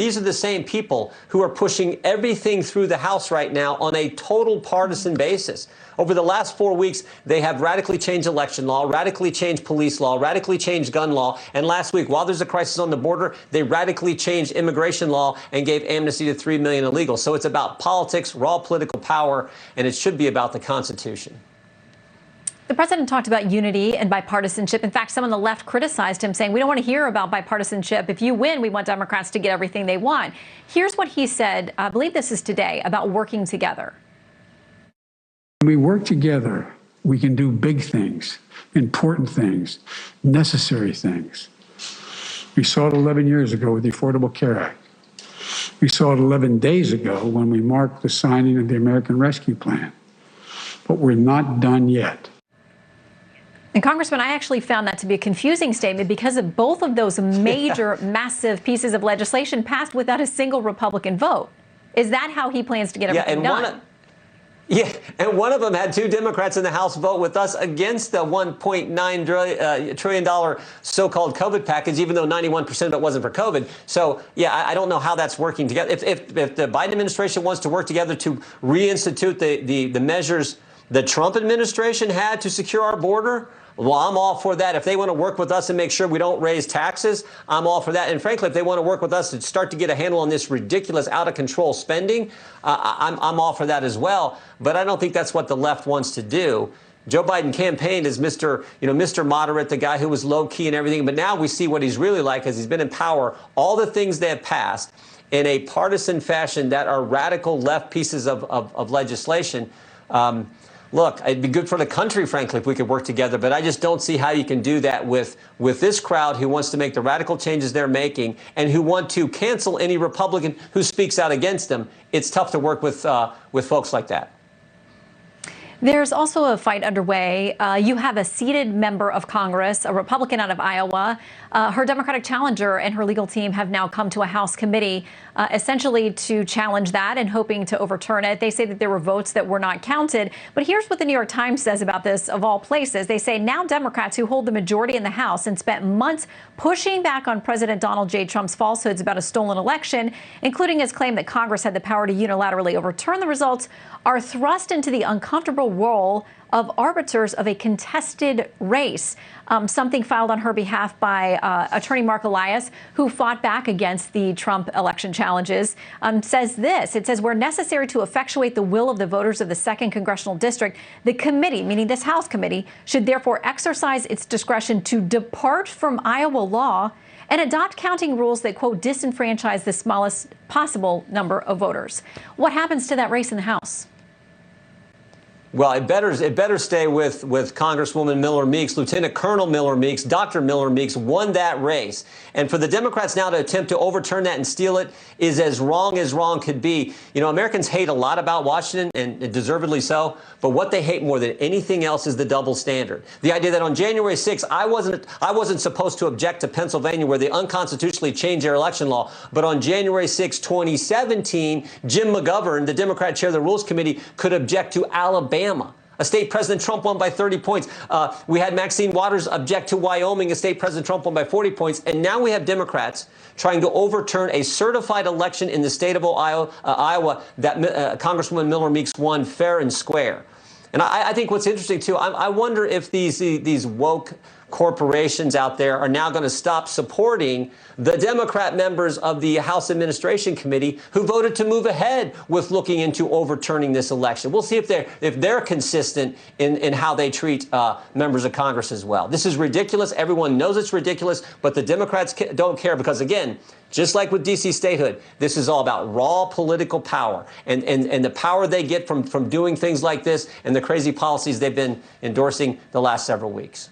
These are the same people who are pushing everything through the House right now on a total partisan basis. Over the last 4 weeks, they have radically changed election law, radically changed police law, radically changed gun law. And last week, while there's a crisis on the border, they radically changed immigration law and gave amnesty to 3 million illegals. So it's about politics, raw political power, and it should be about the Constitution. The president talked about unity and bipartisanship. In fact, some on the left criticized him, saying, we don't want to hear about bipartisanship. If you win, we want Democrats to get everything they want. Here's what he said, I believe this is today, about working together. When we work together, we can do big things, important things, necessary things. We saw it 11 years ago with the Affordable Care Act. We saw it 11 days ago when we marked the signing of the American Rescue Plan. But we're not done yet. And Congressman, I actually found that to be a confusing statement because of both of those major, massive pieces of legislation passed without a single Republican vote. Is that how he plans to get everything done? And one of them had 2 Democrats in the House vote with us against the $1.9 trillion so-called COVID package, even though 91% of it wasn't for COVID. So, yeah, I don't know how that's working together. If the Biden administration wants to work together to reinstitute the measures the Trump administration had to secure our border, well, I'm all for that. If they want to work with us and make sure we don't raise taxes, I'm all for that. And frankly, if they want to work with us to start to get a handle on this ridiculous, out-of-control spending, I'm all for that as well. But I don't think that's what the left wants to do. Joe Biden campaigned as Mr. Moderate, the guy who was low-key and everything. But now we see what he's really like as he's been in power. All the things they have passed in a partisan fashion that are radical left pieces of legislation. Look, it'd be good for the country, frankly, if we could work together. But I just don't see how you can do that with this crowd who wants to make the radical changes they're making and who want to cancel any Republican who speaks out against them. It's tough to work with folks like that. There's also a fight underway. You have a seated member of Congress, a Republican out of Iowa. Her Democratic challenger and her legal team have now come to a House committee essentially to challenge that and hoping to overturn it. They say that there were votes that were not counted. But here's what the New York Times says about this, of all places. They say now Democrats who hold the majority in the House and spent months pushing back on President Donald J. Trump's falsehoods about a stolen election, including his claim that Congress had the power to unilaterally overturn the results, are thrust into the uncomfortable role of arbiters of a contested race. Something filed on her behalf by attorney Mark Elias, who fought back against the Trump election challenges, says this. It says, where necessary to effectuate the will of the voters of the 2nd Congressional District, the committee, meaning this House committee, should therefore exercise its discretion to depart from Iowa law and adopt counting rules that, quote, disenfranchise the smallest possible number of voters. What happens to that race in the House? Well, it better stay with Congresswoman Miller Meeks. Lieutenant Colonel Miller Meeks, Dr. Miller Meeks won that race. And for the Democrats now to attempt to overturn that and steal it is as wrong could be. You know, Americans hate a lot about Washington, and deservedly so. But what they hate more than anything else is the double standard. The idea that on January 6th, I wasn't supposed to object to Pennsylvania, where they unconstitutionally changed their election law. But on January 6, 2017, Jim McGovern, the Democrat chair of the Rules Committee, could object to Alabama, a state President Trump won by 30 points. We had Maxine Waters object to Wyoming, a state President Trump won by 40 points. And now we have Democrats trying to overturn a certified election in the state of Iowa that Congresswoman Miller Meeks won fair and square. And I think what's interesting, too, I wonder if these woke corporations out there are now going to stop supporting the Democrat members of the House Administration Committee who voted to move ahead with looking into overturning this election. We'll see if they're consistent in how they treat members of Congress as well. This is ridiculous. Everyone knows it's ridiculous, but the Democrats don't care because, again, just like with D.C. statehood, this is all about raw political power and the power they get from doing things like this and the crazy policies they've been endorsing the last several weeks.